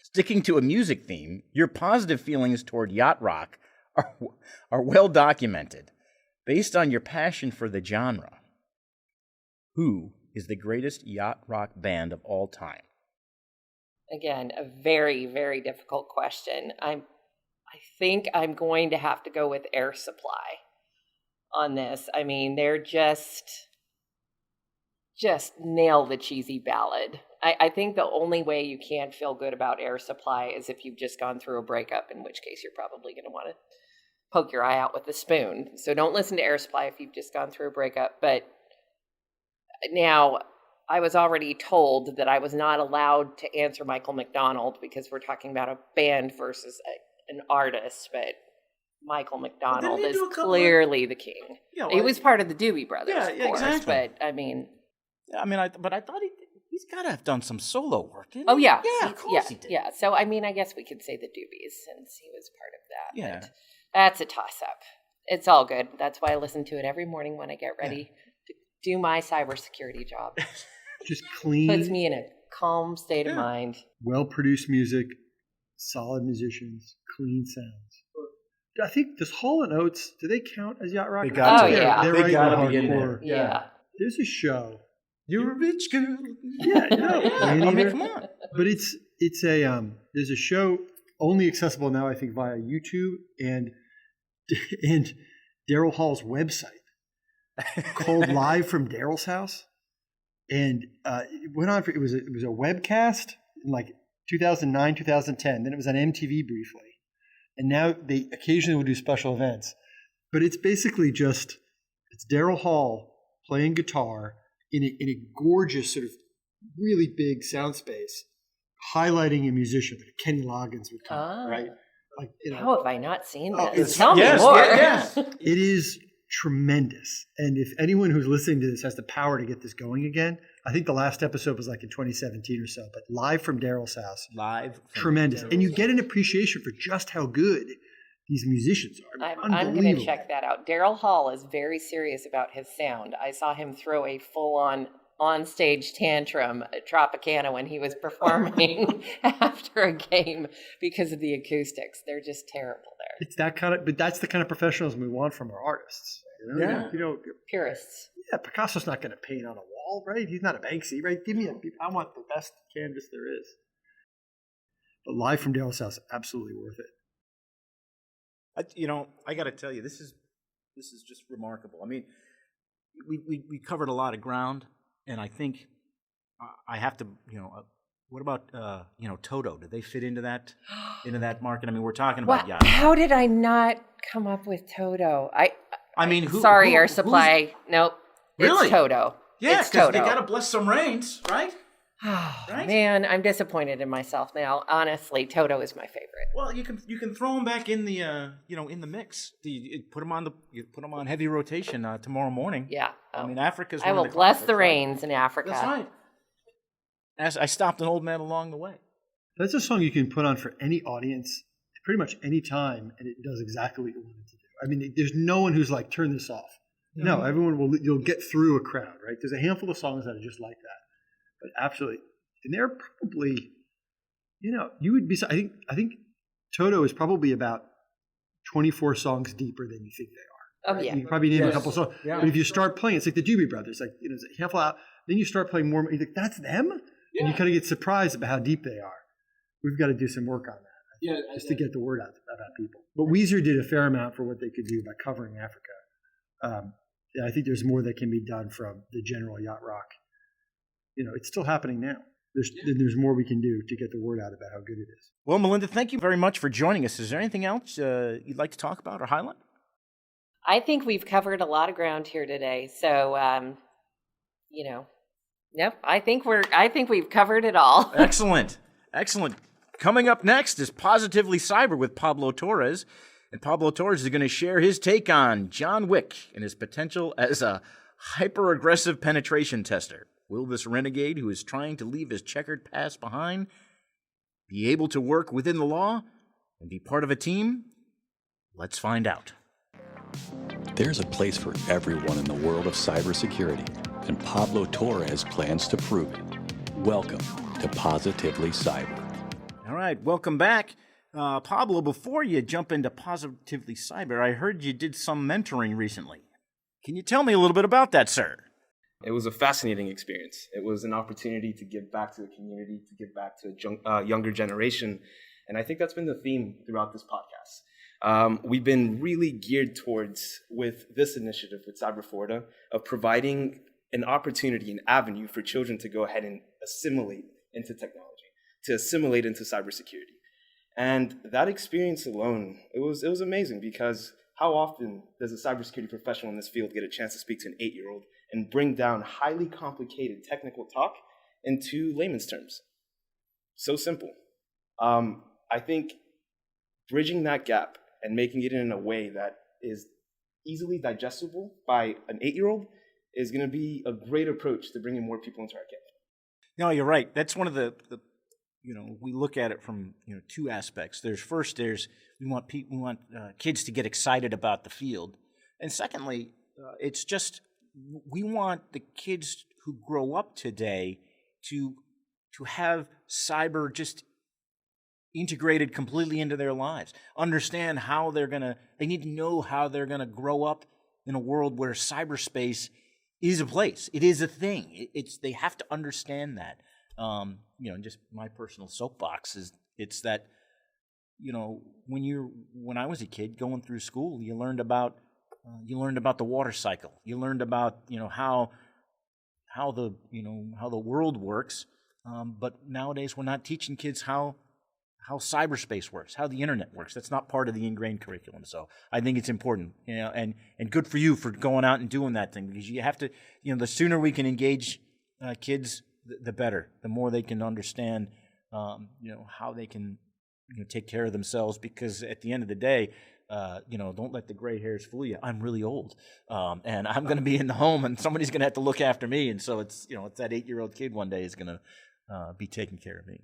Speaker 2: sticking to a music theme, your positive feelings toward yacht rock are well documented, based on your passion for the genre. Who is the greatest yacht rock band of all time?
Speaker 4: Again, a very, very difficult question. I think I'm going to have to go with Air Supply on this. I mean, they're just nail the cheesy ballad. I think the only way you can feel good about Air Supply is if you've just gone through a breakup, in which case you're probably going to want to poke your eye out with a spoon. So don't listen to Air Supply if you've just gone through a breakup. But now, I was already told that I was not allowed to answer Michael McDonald because we're talking about a band versus an artist, but Michael McDonald is clearly the king. He was part of the Doobie Brothers, of course,
Speaker 2: exactly.
Speaker 4: But I mean...
Speaker 2: I thought he's got to have done some solo work, didn't he?
Speaker 4: Oh, yeah.
Speaker 2: Yeah, of course he did.
Speaker 4: Yeah, so I mean, I guess we could say the Doobies since he was part of that.
Speaker 2: Yeah.
Speaker 4: But that's a toss-up. It's all good. That's why I listen to it every morning when I get ready to do my cybersecurity job.
Speaker 3: Just clean.
Speaker 4: Puts me in a calm state of mind.
Speaker 3: Well-produced music, solid musicians, clean sounds. I think does Hall & Oates, do they count as yacht rock?
Speaker 2: They got to.
Speaker 4: Yeah.
Speaker 3: They're
Speaker 2: They
Speaker 3: right
Speaker 2: got to
Speaker 3: in
Speaker 2: be in
Speaker 3: hardcore.
Speaker 2: there.
Speaker 4: Yeah.
Speaker 3: There's a show.
Speaker 2: You're a rich girl.
Speaker 3: Yeah, no.
Speaker 2: I mean, come on.
Speaker 3: But it's there's a show only accessible now, I think, via YouTube and Daryl Hall's website called Live from Daryl's House. And it went on it was a webcast in like 2009, 2010. Then it was on MTV briefly. And now they occasionally will do special events. But it's basically it's Daryl Hall playing guitar in a gorgeous sort of really big sound space, highlighting a musician like Kenny Loggins would come, right? Like,
Speaker 4: How have I not seen
Speaker 3: Oh,
Speaker 4: this?
Speaker 3: it's-
Speaker 4: Tell me
Speaker 2: Yes,
Speaker 4: more.
Speaker 2: yes.
Speaker 3: It is tremendous. And if anyone who's listening to this has the power to get this going again, I think the last episode was like in 2017 or so, but Live from Daryl's House.
Speaker 2: Live. from
Speaker 3: Tremendous.
Speaker 2: Daryl's
Speaker 3: And you
Speaker 2: House.
Speaker 3: get an appreciation for just how good these musicians are.
Speaker 4: I'm going to
Speaker 3: Unbelievable.
Speaker 4: check that out. Daryl Hall is very serious about his sound. I saw him throw a full-on on-stage tantrum at Tropicana when he was performing after a game because of the acoustics. They're just terrible there.
Speaker 3: It's that kind of, but that's the kind of professionalism we want from our artists.
Speaker 2: Yeah.
Speaker 4: Purists.
Speaker 3: Yeah, Picasso's not going to paint on a wall, right? He's not a Banksy, right? I want the best canvas there is. But live from Dale's house, absolutely worth it.
Speaker 2: I got to tell you, this is just remarkable. I mean, we covered a lot of ground, and I think I have to, what about Toto? Did they fit into that market? I mean, we're talking about yachts.
Speaker 4: How did I not come up with Toto?
Speaker 2: I mean,
Speaker 4: our supply. Nope.
Speaker 2: Really?
Speaker 4: It's Toto.
Speaker 2: Yeah,
Speaker 4: it's
Speaker 2: because
Speaker 4: Toto.
Speaker 2: they got to bless some rains, right?
Speaker 4: Right? Man, I'm disappointed in myself now. Honestly, Toto is my favorite.
Speaker 2: Well, you can throw them back in the in the mix. You put them on heavy rotation tomorrow morning.
Speaker 4: Yeah.
Speaker 2: I mean, Africa's.
Speaker 4: I will bless the rains in Africa.
Speaker 2: That's right. As I stopped an old man along the way.
Speaker 3: That's a song you can put on for any audience, pretty much any time, and it does exactly what you want it to do. I mean, there's no one who's like, turn this off. Mm-hmm. No, everyone will. You'll get through a crowd, right? There's a handful of songs that are just like that. But absolutely, and they're probably, you would be. I think Toto is probably about 24 songs deeper than you think they are.
Speaker 4: Oh yeah,
Speaker 3: you probably name a couple songs.
Speaker 2: Yeah.
Speaker 3: But if you start playing, it's like the Doobie Brothers. Like it's a handful out. Then you start playing more. You think that's them, and you kind of get surprised about how deep they are. We've got to do some work on that, just to get the word out about people. But Weezer did a fair amount for what they could do by covering Africa. I think there's more that can be done from the general yacht rock. It's still happening now. There's more we can do to get the word out about how good it is.
Speaker 2: Well, Melinda, thank you very much for joining us. Is there anything else you'd like to talk about or highlight?
Speaker 4: I think we've covered a lot of ground here today. So, I think we've covered it all.
Speaker 2: Excellent. Coming up next is Positively Cyber with Pablo Torres. And Pablo Torres is going to share his take on John Wick and his potential as a hyper-aggressive penetration tester. Will this renegade who is trying to leave his checkered past behind be able to work within the law and be part of a team? Let's find out.
Speaker 1: There's a place for everyone in the world of cybersecurity, and Pablo Torres plans to prove it. Welcome to Positively Cyber.
Speaker 2: All right, welcome back. Pablo, before you jump into Positively Cyber, I heard you did some mentoring recently. Can you tell me a little bit about that, sir?
Speaker 5: It was a fascinating experience. It was an opportunity to give back to the community, to give back to a younger generation. And I think that's been the theme throughout this podcast. We've been really geared towards, with this initiative with Cyber Florida, of providing an opportunity, an avenue for children to go ahead and assimilate into technology, to assimilate into cybersecurity. And that experience alone, it was amazing, because how often does a cybersecurity professional in this field get a chance to speak to an 8-year-old and bring down highly complicated technical talk into layman's terms? So simple. I think bridging that gap and making it in a way that is easily digestible by an 8-year-old is going to be a great approach to bringing more people into our camp.
Speaker 2: No, you're right. That's one of the we look at it from two aspects. There's we want kids to get excited about the field, and secondly, it's just we want the kids who grow up today to have cyber just integrated completely into their lives. Understand how they need to know how they're gonna grow up in a world where cyberspace is a place. It is a thing. They have to understand that. Just my personal soapbox is it's that, when I was a kid going through school, you learned about the water cycle. You learned about, how the world works. But nowadays we're not teaching kids how cyberspace works, how the internet works. That's not part of the ingrained curriculum. So I think it's important, and good for you for going out and doing that thing, because you have to, the sooner we can engage kids, the better. The more they can understand, how they can, take care of themselves. Because at the end of the day, don't let the gray hairs fool you. I'm really old, and I'm going to be in the home, and somebody's going to have to look after me. And so it's that 8-year-old kid one day is going to be taking care of me.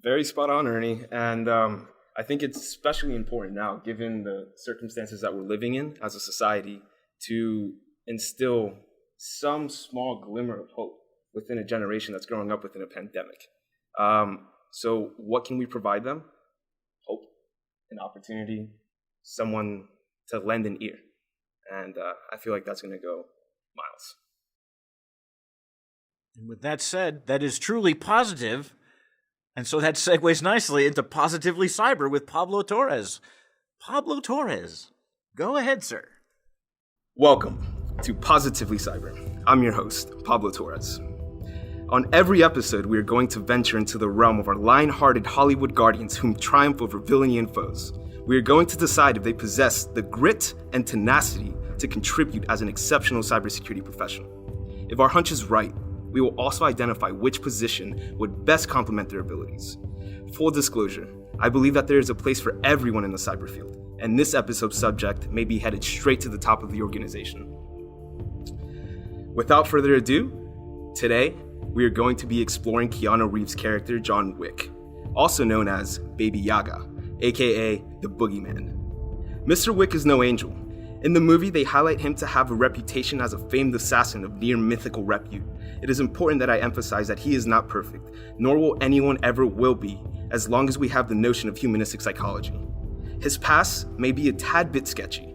Speaker 5: Very spot on, Ernie. And I think it's especially important now, given the circumstances that we're living in as a society, to instill some small glimmer of hope within a generation that's growing up within a pandemic. So what can we provide them? Hope, an opportunity, someone to lend an ear. And I feel like that's going to go miles.
Speaker 2: And with that said, that is truly positive. And so that segues nicely into Positively Cyber with Pablo Torres. Pablo Torres, go ahead, sir.
Speaker 5: Welcome to Positively Cyber. I'm your host, Pablo Torres. On every episode, we are going to venture into the realm of our lion-hearted Hollywood guardians whom triumph over villainy and foes. We are going to decide if they possess the grit and tenacity to contribute as an exceptional cybersecurity professional. If our hunch is right, we will also identify which position would best complement their abilities. Full disclosure, I believe that there is a place for everyone in the cyber field, and this episode's subject may be headed straight to the top of the organization. Without further ado, today we are going to be exploring Keanu Reeves' character John Wick, also known as Baby Yaga, aka the Boogeyman. Mr. Wick is no angel. In the movie, they highlight him to have a reputation as a famed assassin of near mythical repute. It is important that I emphasize that he is not perfect, nor will anyone ever will be, as long as we have the notion of humanistic psychology. His past may be a tad bit sketchy.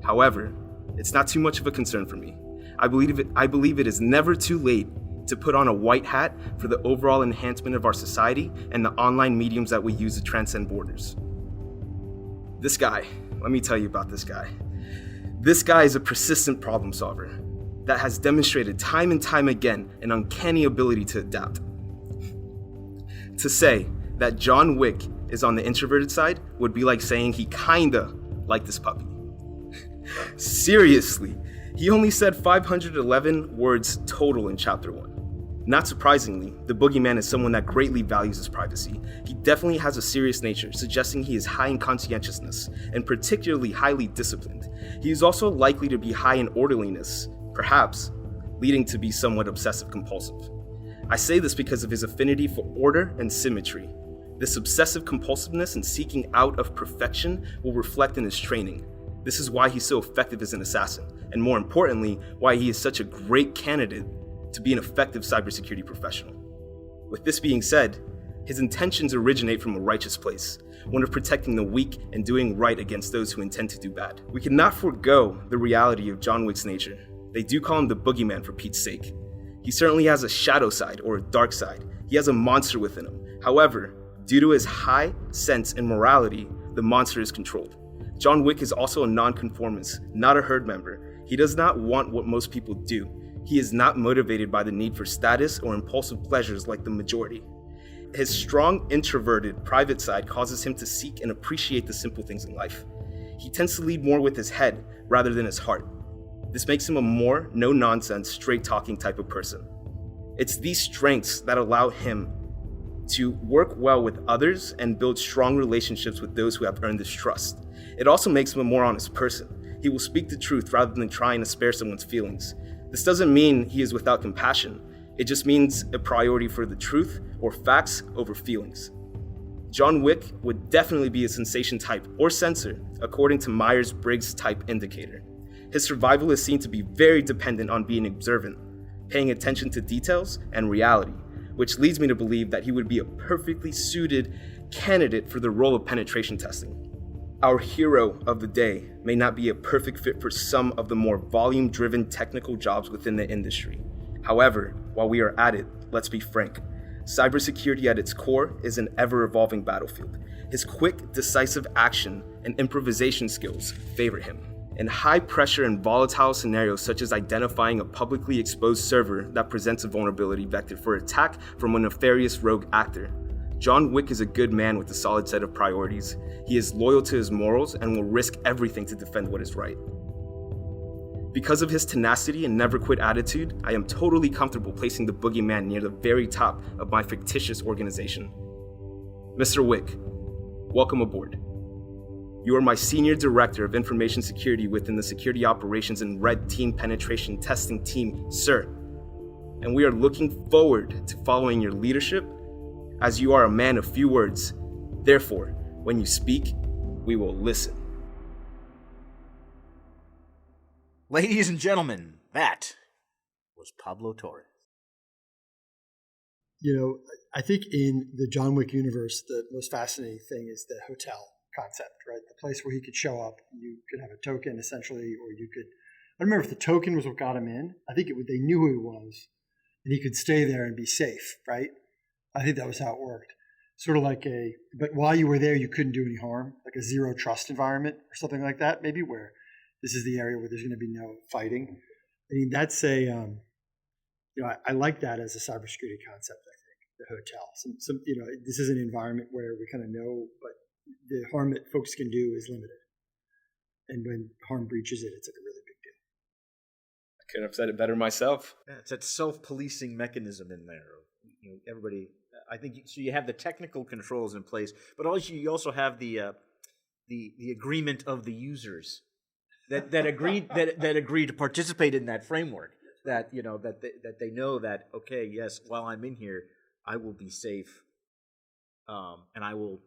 Speaker 5: However, it's not too much of a concern for me. I believe it is never too late to put on a white hat for the overall enhancement of our society and the online mediums that we use to transcend borders. This guy, let me tell you about this guy. This guy is a persistent problem solver that has demonstrated time and time again an uncanny ability to adapt. To say that John Wick is on the introverted side would be like saying he kinda liked this puppy. Seriously, he only said 511 words total in Chapter 1. Not surprisingly, the Boogeyman is someone that greatly values his privacy. He definitely has a serious nature, suggesting he is high in conscientiousness, and particularly highly disciplined. He is also likely to be high in orderliness, perhaps leading to be somewhat obsessive-compulsive. I say this because of his affinity for order and symmetry. This obsessive compulsiveness and seeking out of perfection will reflect in his training. This is why he's so effective as an assassin, and more importantly, why he is such a great candidate to be an effective cybersecurity professional. With this being said, his intentions originate from a righteous place, one of protecting the weak and doing right against those who intend to do bad. We cannot forego the reality of John Wick's nature. They do call him the Boogeyman for Pete's sake. He certainly has a shadow side or a dark side. He has a monster within him. However, due to his high sense and morality, the monster is controlled. John Wick is also a nonconformist, not a herd member. He does not want what most people do. He is not motivated by the need for status or impulsive pleasures like the majority. His strong, introverted, private side causes him to seek and appreciate the simple things in life. He tends to lead more with his head rather than his heart. This makes him a more no-nonsense, straight-talking type of person. It's these strengths that allow him to work well with others and build strong relationships with those who have earned his trust. It also makes him a more honest person. He will speak the truth rather than trying to spare someone's feelings. This doesn't mean he is without compassion. It just means a priority for the truth or facts over feelings. John Wick would definitely be a sensation type or sensor, according to Myers-Briggs type indicator. His survival is seen to be very dependent on being observant, paying attention to details and reality, which leads me to believe that he would be a perfectly suited candidate for the role of penetration testing. Our hero of the day may not be a perfect fit for some of the more volume-driven technical jobs within the industry. However, while we are at it, let's be frank. Cybersecurity at its core is an ever-evolving battlefield. His quick, decisive action and improvisation skills favor him. In high-pressure and volatile scenarios such as identifying a publicly exposed server that presents a vulnerability vector for attack from a nefarious rogue actor, John Wick is a good man with a solid set of priorities. He is loyal to his morals and will risk everything to defend what is right. Because of his tenacity and never-quit attitude, I am totally comfortable placing the Boogeyman near the very top of my fictitious organization. Mr. Wick, welcome aboard. You are my Senior Director of Information Security within the Security Operations and Red Team Penetration Testing Team, sir. And we are looking forward to following your leadership, as you are a man of few words. Therefore, when you speak, we will listen.
Speaker 2: Ladies and gentlemen, that was Pablo Torres.
Speaker 3: I think in the John Wick universe, the most fascinating thing is the hotel concept, right? The place where he could show up. You could have a token essentially, or you could, I don't remember if the token was what got him in. I think they knew who he was and he could stay there and be safe, right? I think that was how it worked. Sort of like but while you were there, you couldn't do any harm, like a zero trust environment or something like that, maybe, where this is the area where there's going to be no fighting. I mean, that's I like that as a cybersecurity concept, I think, the hotel. This is an environment where we kind of know, but the harm that folks can do is limited. And when harm breaches it, it's like a really big deal.
Speaker 5: I couldn't have said it better myself.
Speaker 2: Yeah, it's that self-policing mechanism in there. Everybody, I think, so you have the technical controls in place, but also you also have the agreement of the users that agreed to participate in that framework. That they know that, okay, yes, while I'm in here, I will be safe, and I will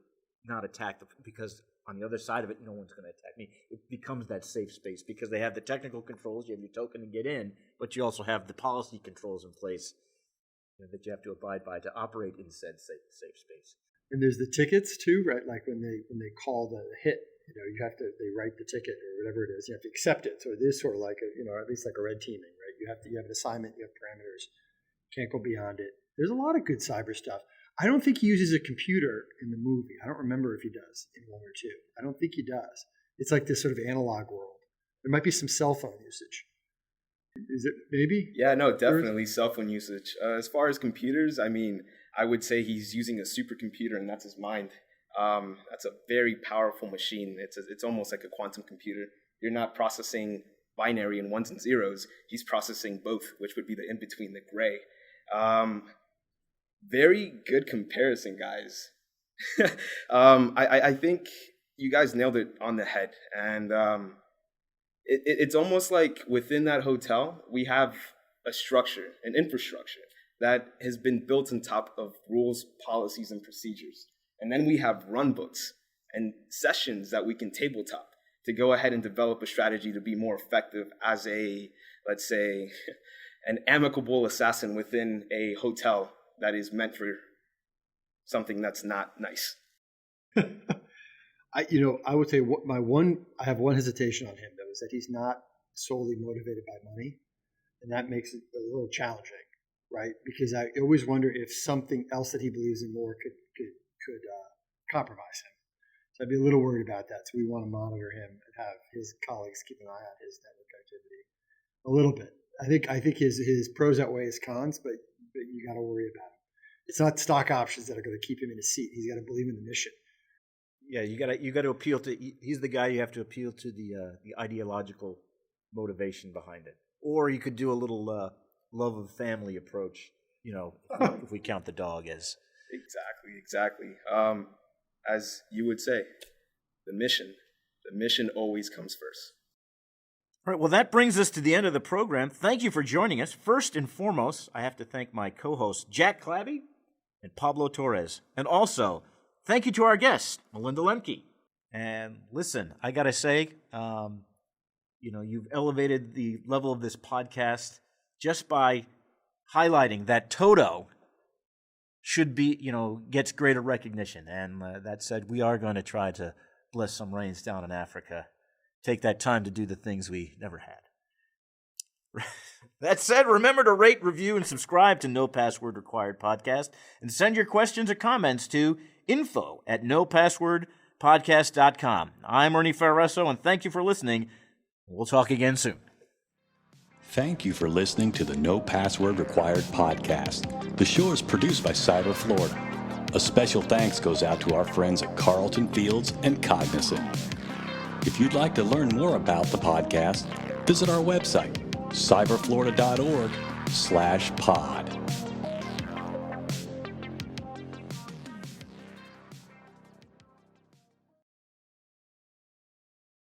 Speaker 2: not attack because on the other side of it, no one's going to attack me. It becomes that safe space because they have the technical controls. You have your token to get in, but you also have the policy controls in place that you have to abide by to operate in said safe space.
Speaker 3: And there's the tickets too, right? Like when they call the hit, they write the ticket or whatever it is. You have to accept it. So it is sort of like at least like a red teaming, right? You have an assignment, you have parameters, can't go beyond it. There's a lot of good cyber stuff. I don't think he uses a computer in the movie. I don't remember if he does in 1 or 2. I don't think he does. It's like this sort of analog world. There might be some cell phone usage. Is it maybe?
Speaker 5: Yeah, no, definitely cell phone usage. As far as computers, I mean, I would say he's using a supercomputer, and that's his mind. That's a very powerful machine. It's almost like a quantum computer. You're not processing binary and ones and zeros. He's processing both, which would be the in-between, the gray. Very good comparison, guys. I think you guys nailed it on the head. And it's almost like within that hotel, we have a structure, an infrastructure that has been built on top of rules, policies, and procedures. And then we have run books and sessions that we can tabletop to go ahead and develop a strategy to be more effective as let's say, an amicable assassin within a hotel that is meant for something that's not nice.
Speaker 3: I would say I have one hesitation on him, though, is that he's not solely motivated by money. And that makes it a little challenging, right? Because I always wonder if something else that he believes in more could compromise him. So I'd be a little worried about that. So we want to monitor him and have his colleagues keep an eye on his network activity a little bit. I think his pros outweigh his cons, but you got to worry about him. It's not stock options that are going to keep him in his seat. He's got to believe in the mission.
Speaker 2: Yeah, you got to appeal to. He's the guy you have to appeal to the ideological motivation behind it, or you could do a little love of family approach. If we count the dog as
Speaker 5: exactly. As you would say, the mission always comes first.
Speaker 2: All right, well, that brings us to the end of the program. Thank you for joining us. First and foremost, I have to thank my co-hosts, Jack Clabby and Pablo Torres. And also, thank you to our guest, Melinda Lemke. And listen, I got to say, you've elevated the level of this podcast just by highlighting that Toto should be, gets greater recognition. And that said, we are going to try to bless some rains down in Africa. Take that time to do the things we never had. That said, remember to rate, review, and subscribe to No Password Required Podcast, and send your questions or comments to info@nopasswordpodcast.com. I'm Ernie Ferresso, and thank you for listening. We'll talk again soon.
Speaker 1: Thank you for listening to the No Password Required podcast. The show is produced by Cyber Florida. A special thanks goes out to our friends at Carlton Fields and Cognizant. If you'd like to learn more about the podcast, visit our website, cyberflorida.org/pod.